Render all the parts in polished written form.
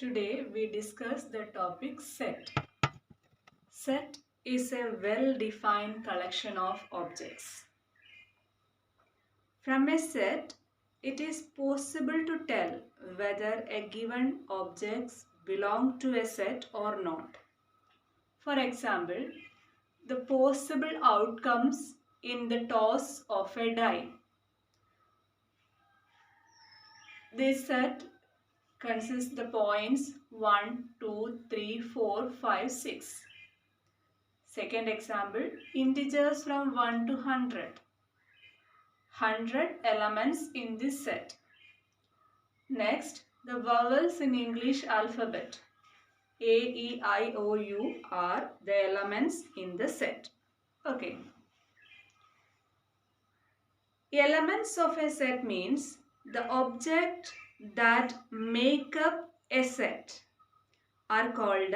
Today we discuss the topic set. Set is a well-defined collection of objects. From a set, it is possible to tell whether a given objects belong to a set or not. For example, the possible outcomes in the toss of a die. This set consists the points 1, 2, 3, 4, 5, 6. Second example, integers from 1 to 100. 100 elements in this set. Next, the vowels in English alphabet. A, E, I, O, U are the elements in the set. Okay. Elements of a set means the object that make up a set are called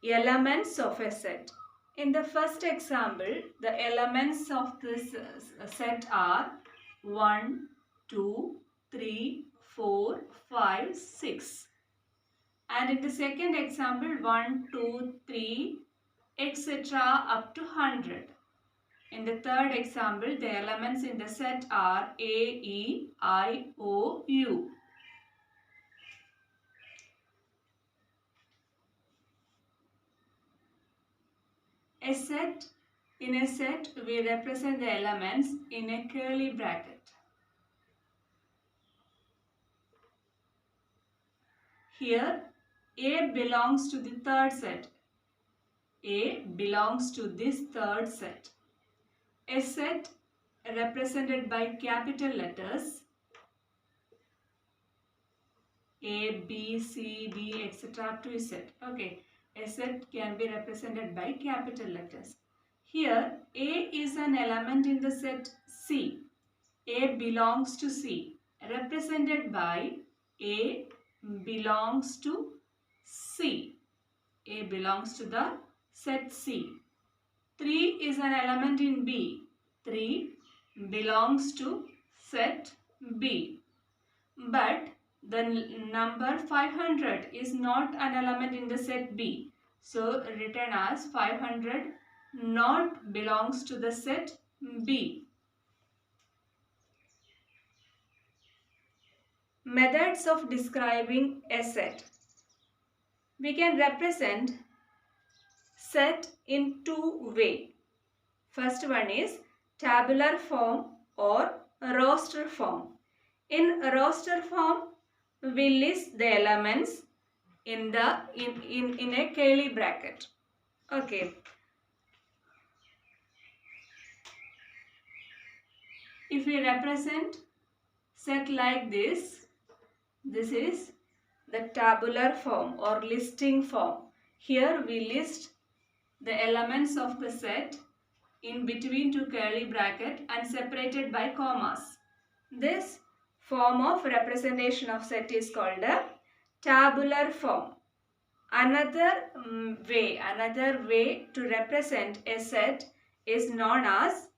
elements of a set. In the first example, the elements of this set are 1, 2, 3, 4, 5, 6. And in the second example, 1, 2, 3, etc. up to 100. In the third example, the elements in the set are A, E, I, O, U. In a set, we represent the elements in a curly bracket. Here, A belongs to the third set. A belongs to this third set. A set represented by capital letters A, B, C, D, etc. up to Z. Okay. A set can be represented by capital letters. Here, A is an element in the set C. A belongs to C, represented by A belongs to C. A belongs to the set C. 3 is an element in B. 3 belongs to set B. But the number 500 is not an element in the set B. So written as 500 not belongs to the set B. Methods of describing a set. We can represent set in two ways. First one is tabular form or roster form. In roster form, we list the elements in a curly bracket. Okay. If we represent set like this, this is the tabular form or listing form. Here we list the elements of the set in between two curly bracket and separated by commas. This form of representation of set is called a tabular form. Another way to represent a set is known as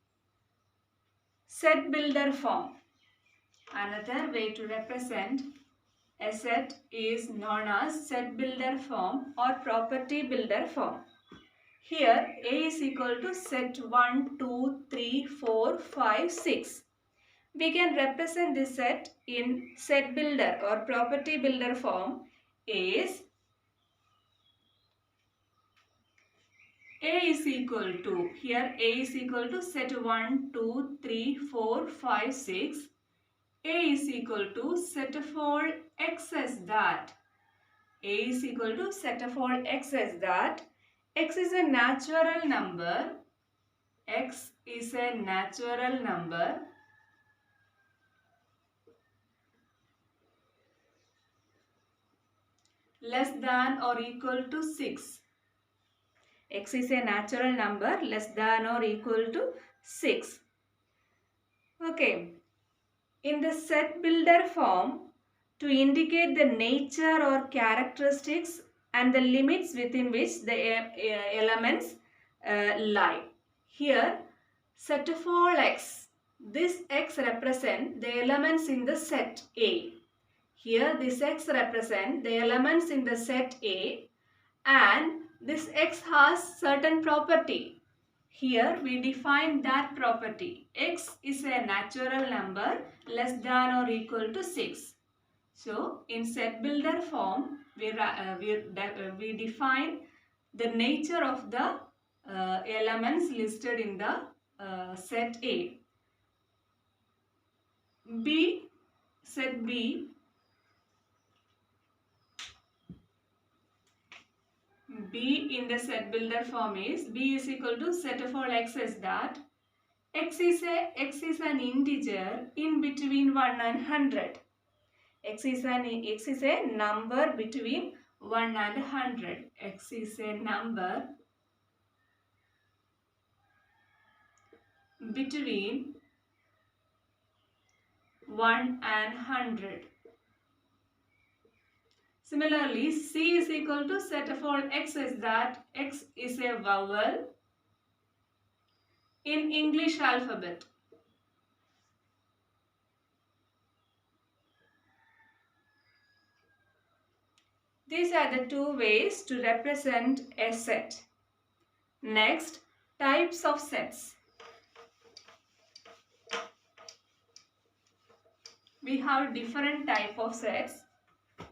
set builder form. Another way to represent a set is known as set builder form or property builder form. Here A is equal to set 1, 2, 3, 4, 5, 6. We can represent this set in set builder or property builder form is A is equal to, here A is equal to set 1, 2, 3, 4, 5, 6. A is equal to set of all x as that. A is equal to set of all x as that. X is a natural number. X is a natural number. Less than or equal to 6. X is a natural number less than or equal to 6. Okay. In the set builder form, to indicate the nature or characteristics and the limits within which the elements lie. Here, set of all x. This x represents the elements in the set A. Here this X represents the elements in the set A, and this X has certain property. Here we define that property. X is a natural number less than or equal to 6. So in set builder form, we define the nature of the elements listed in the set A. Set B in the set builder form is B is equal to set of all X is that X is an integer in between 1 and 100. X is a number between 1 and 100. X is a number between 1 and 100. Similarly, C is equal to set of all X is that X is a vowel in English alphabet. These are the two ways to represent a set. Next, types of sets. We have different type of sets.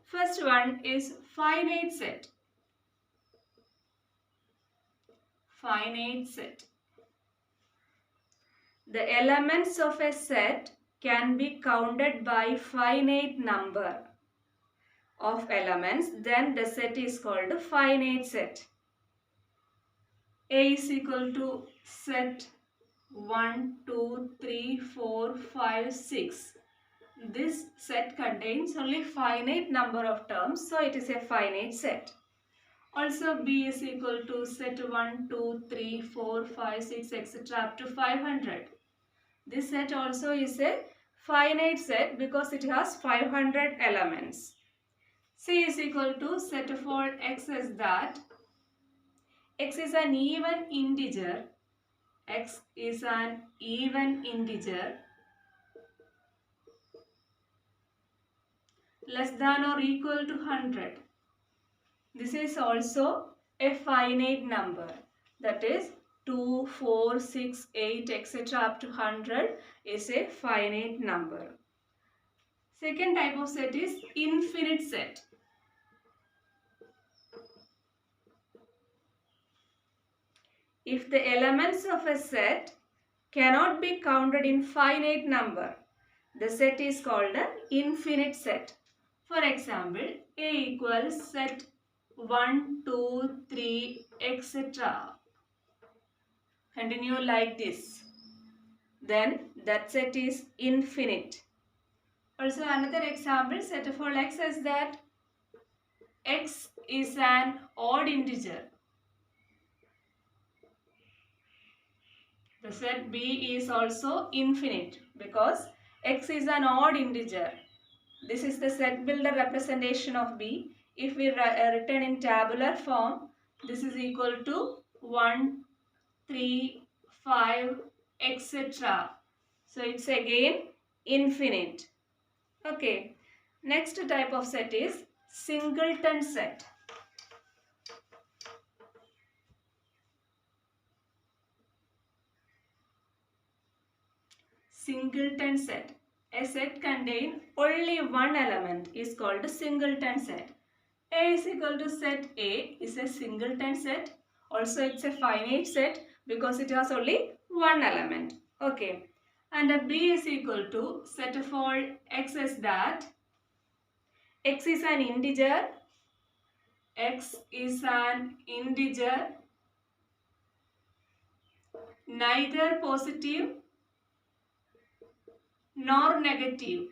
First one is finite set. Finite set. The elements of a set can be counted by finite number of elements, then the set is called a finite set. A is equal to set 1, 2, 3, 4, 5, 6. This set contains only finite number of terms, so it is a finite set. Also B is equal to set 1, 2, 3, 4, 5, 6, etc. up to 500. This set also is a finite set because it has 500 elements. C is equal to set of all X is that X is an even integer. X is an even integer less than or equal to 100. This is also a finite number, that is 2, 4, 6, 8, etc. up to 100 is a finite number. Second type of set is infinite set. If the elements of a set cannot be counted in finite number, the set is called an infinite set. For example, A equals set 1, 2, 3, etc. Continue like this. Then that set is infinite. Also another example, set of all X is that X is an odd integer. The set B is also infinite because X is an odd integer. This is the set builder representation of B. If we written in tabular form, this is equal to 1, 3, 5, etc. So it's again infinite. Okay. Next type of set is singleton set. Singleton set. A set contain only one element is called a singleton set. A is equal to set A is a singleton set. Also it's a finite set because it has only one element. Okay. And a B is equal to set of all X is that X is an integer. X is an integer neither positive nor negative.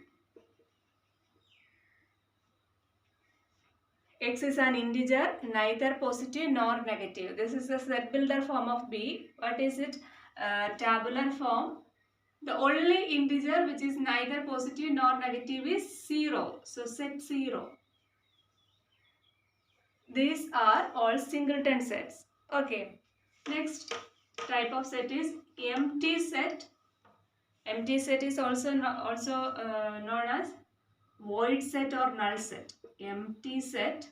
X is an integer neither positive nor negative. This is the set builder form of B. What is it? Tabular form. The only integer which is neither positive nor negative is 0. So set 0. These are all singleton sets. Okay. Next type of set is empty set. Empty set is also known as void set or null set. Empty set,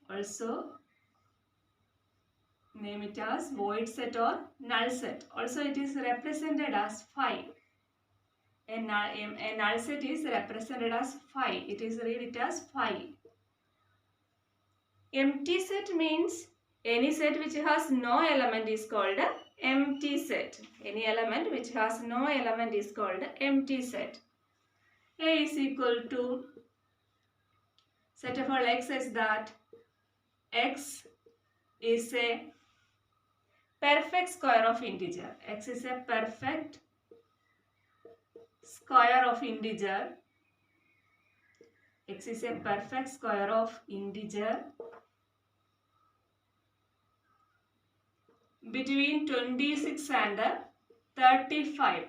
also name it as void set or null set. Also it is represented as phi. A null set is represented as phi. It is read it as phi. Empty set means any set which has no element is called a empty set. Any element which has no element is called a empty set. A is equal to, set of all x is that x is a perfect square of integer. X is a perfect square of integer. X is a perfect square of integer between 26 and 35.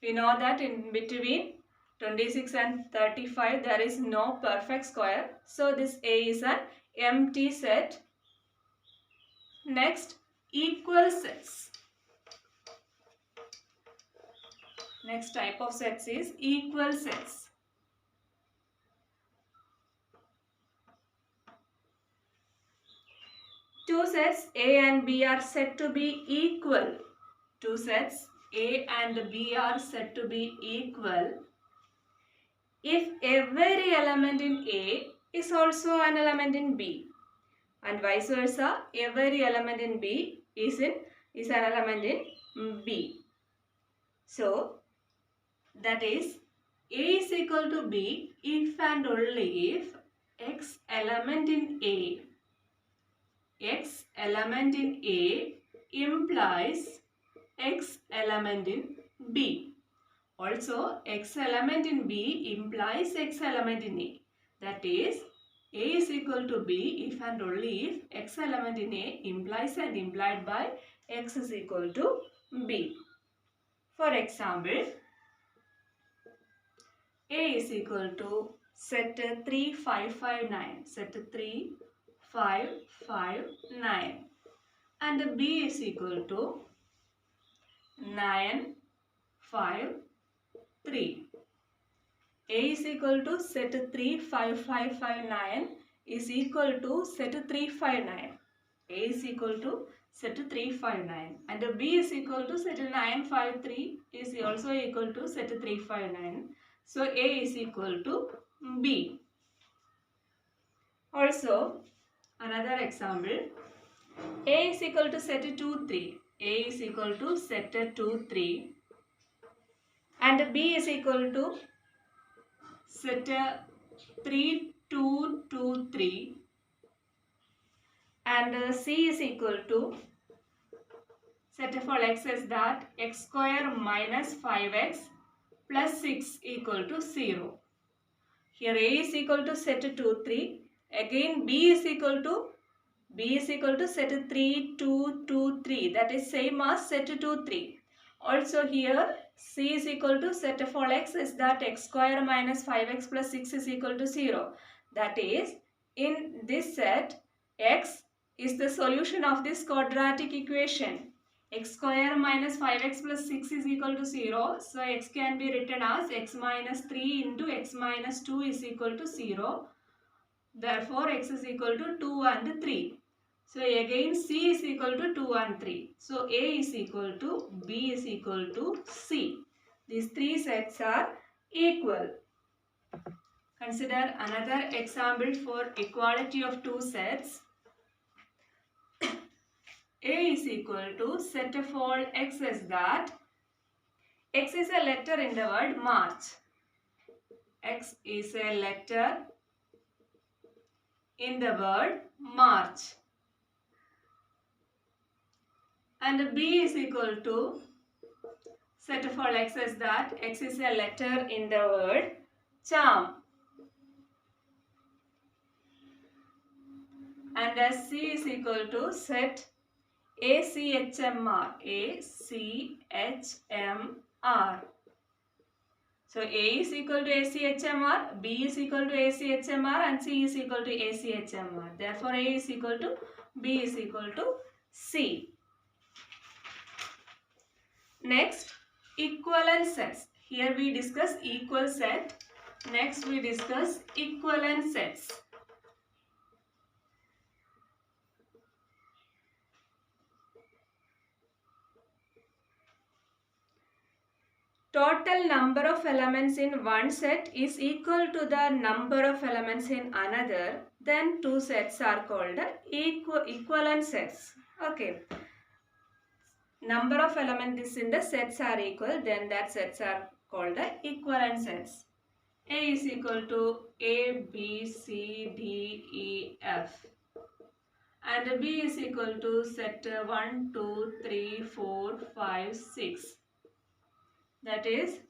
We know that in between 26 and 35 there is no perfect square. So this A is an empty set. Next, equal sets. Next type of sets is equal sets. Two sets A and B are said to be equal. Two sets A and B are said to be equal if every element in A is also an element in B, and vice versa, every element in B is an element in B. So that is A is equal to B if and only if X element in A implies X element in B. Also, X element in B implies X element in A. That is, A is equal to B if and only if X element in A implies and implied by X is equal to B. For example, A is equal to set 3, 5, 5, 9. Set 3, 5, 5, 9. And B is equal to 9, 5, 3. A is equal to set 3, 5, 5, 5, 9 is equal to set 3, 5, 9. A is equal to set 3, 5, 9. And B is equal to set 9, 5, 3 is also equal to set 3, 5, 9. So A is equal to B. Also, another example. A is equal to set 2, 3. A is equal to set 2, 3. And B is equal to set 3, 2, 2, 3. And C is equal to set of all x is that x square minus 5x plus 6 equal to 0. Here A is equal to set 2, 3. Again B is equal to set 3, 2, 2, 3. That is same as set 2, 3. Also here C is equal to set of all x is that x square minus 5x plus 6 is equal to 0. That is, in this set, x is the solution of this quadratic equation. X square minus 5x plus 6 is equal to 0. So x can be written as x minus 3 into x minus 2 is equal to 0. Therefore, x is equal to 2 and 3. So again C is equal to 2 and 3. So A is equal to B is equal to C. These three sets are equal. Consider another example for equality of two sets. A is equal to set of all x is that x is a letter in the word March. X is a letter in the word March. And B is equal to set of all x is that x is a letter in the word charm. And C is equal to set ACHMR. ACHMR. So A is equal to ACHMR, B is equal to ACHMR, and C is equal to ACHMR. Therefore, A is equal to B is equal to C. Next, equivalent sets. Here we discuss equal set. Next we discuss equivalent sets. Total number of elements in one set is equal to the number of elements in another. Then two sets are called equivalent sets. Okay. Number of elements in the sets are equal, then that sets are called the equivalent sets. A is equal to A, B, C, D, E, F. And B is equal to set 1, 2, 3, 4, 5, 6. That is,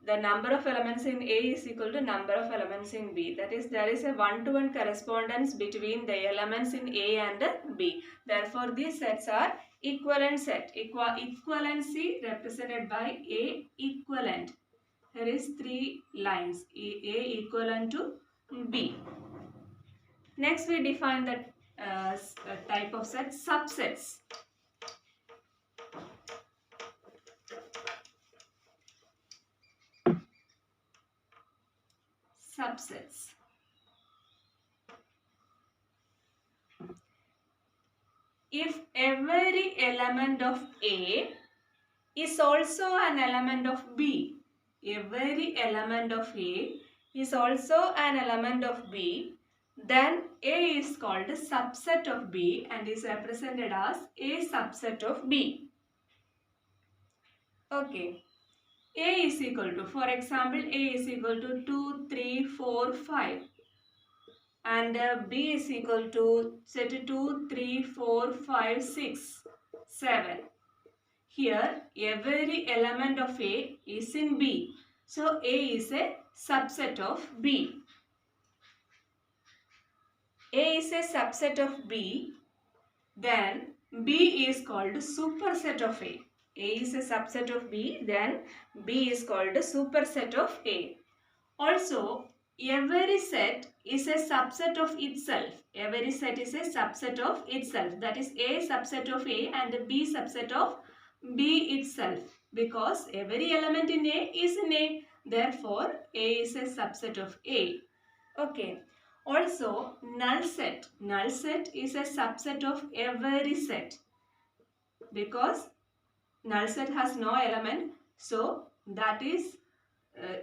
the number of elements in A is equal to number of elements in B. That is, there is a one-to-one correspondence between the elements in A and B. Therefore, these sets are equivalent set. Equivalency represented by A equivalent. Here is 3 lines. A equivalent to B. Next, we define the type of set, subsets. Subsets. If every element of A is also an element of B, every element of A is also an element of B, then A is called a subset of B and is represented as A subset of B. Okay. A is equal to, for example, A is equal to 2, 3, 4, 5. And B is equal to set 2, 3, 4, 5, 6, 7. Here every element of A is in B. So A is a subset of B. A is a subset of B. Then B is called superset of A. A is a subset of B. Then B is called superset of A. Also, every set is a subset of itself. Every set is a subset of itself. That is A subset of A and B subset of B itself. Because every element in A is in A. Therefore, A is a subset of A. Okay. Also, null set. Null set is a subset of every set. Because null set has no element. So, that is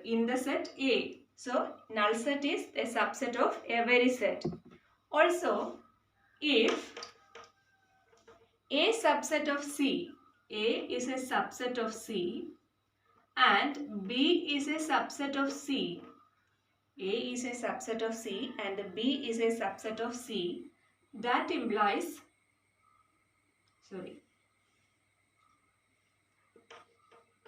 in the set A. So, null set is a subset of every set. Also, if A subset of C, A is a subset of C and B is a subset of C, A is a subset of C and B is a subset of C, that implies,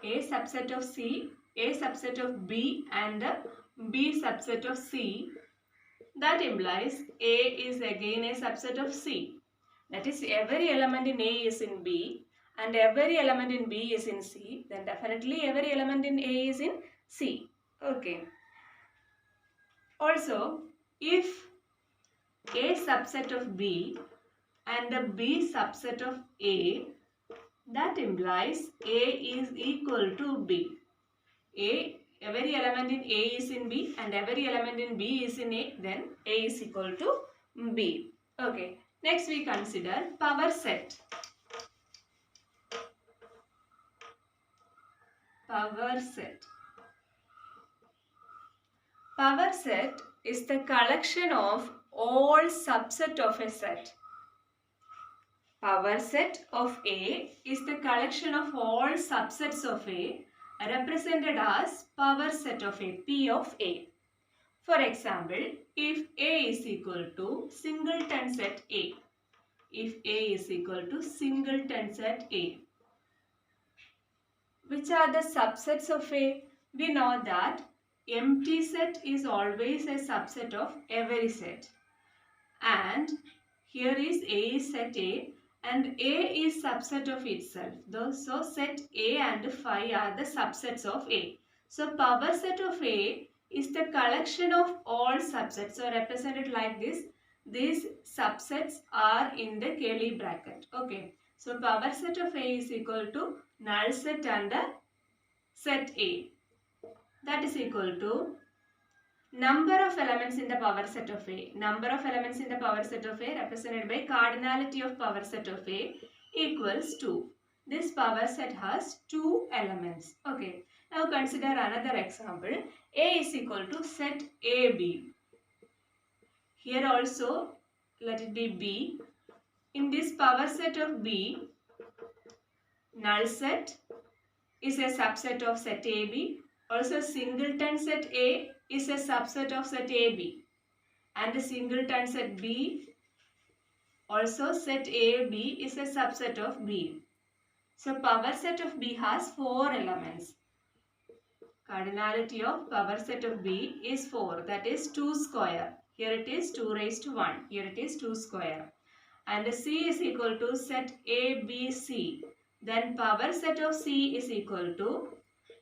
A subset of C, A subset of B and B subset of C, that implies A is again a subset of C. That is, every element in A is in B and every element in B is in C, then definitely every element in A is in C. Okay. Also, if A subset of B and the B subset of A, that implies A is equal to B. Every element in A is in B and every element in B is in A, then A is equal to B. Okay. Next we consider power set. Power set. Power set is the collection of all subset of a set. Power set of A is the collection of all subsets of A represented as power set of A, P of A. For example, if A is equal to singleton set A, if A is equal to singleton set A, which are the subsets of A? We know that empty set is always a subset of every set. And here is A is set A and A is subset of itself. So set A and phi are the subsets of A. So power set of A is the collection of all subsets. So represented like this. These subsets are in the curly bracket. Okay. So power set of A is equal to null set and set A. that is equal to number of elements in the power set of A. Number of elements in the power set of A represented by cardinality of power set of A equals 2. This power set has 2 elements. Okay. Now consider another example. A is equal to set AB. Here also let it be B. In this power set of B, null set is a subset of set AB. Also singleton set A is a subset of set AB. And the singleton set B, also set AB is a subset of B. So power set of B has 4 elements. Cardinality of power set of B is 4, that is 2 square. Here it is 2 raised to 1. Here it is 2 square. And C is equal to set ABC. Then power set of C is equal to,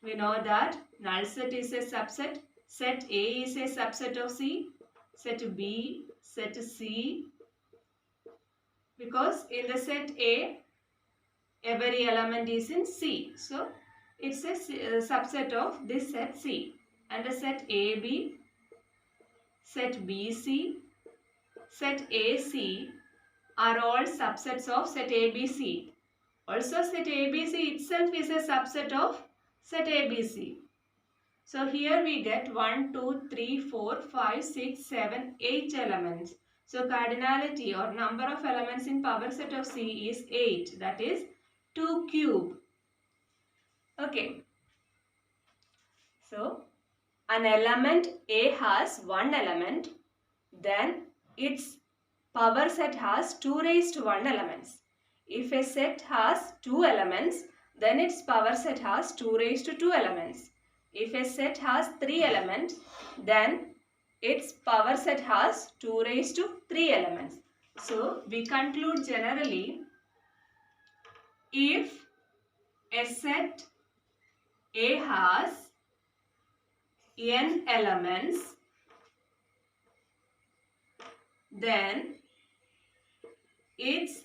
we know that null set is a subset. Set A is a subset of C. Set B, set C. Because in the set A, every element is in C. So it's a subset of this set C. And the set AB, set BC, set AC are all subsets of set ABC. Also set ABC itself is a subset of set ABC. So here we get 1, 2, 3, 4, 5, 6, 7, 8 elements. So cardinality or number of elements in power set of C is 8. That is 2 cube. Okay. So an element A has 1 element. Then its power set has 2 raised to 1 elements. If a set has 2 elements, then its power set has 2 raised to 2 elements. If a set has 3 elements, then its power set has 2 raised to 3 elements. So we conclude generally, if a set A has n elements, then its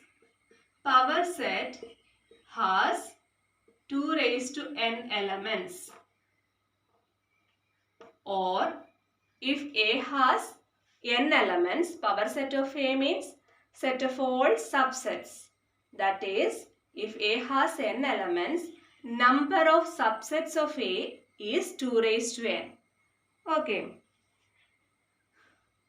power set has 2 raised to n elements. Or if A has n elements, power set of A means set of all subsets. That is, if A has n elements, number of subsets of A is 2 raised to n. Okay.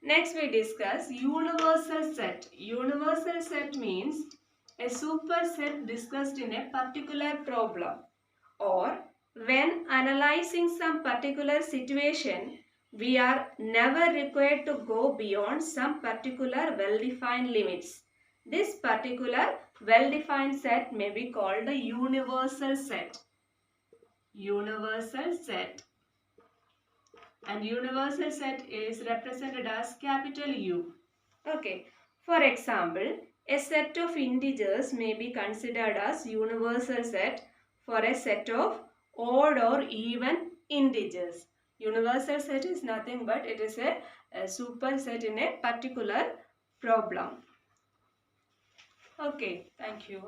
Next we discuss universal set. Universal set means a superset discussed in a particular problem, or when analyzing some particular situation, we are never required to go beyond some particular well-defined limits. This particular well-defined set may be called the universal set. Universal set. And universal set is represented as capital U. Okay. For example, a set of integers may be considered as universal set for a set of odd or even integers. Universal set is nothing but it is a superset in a particular problem. Okay, thank you.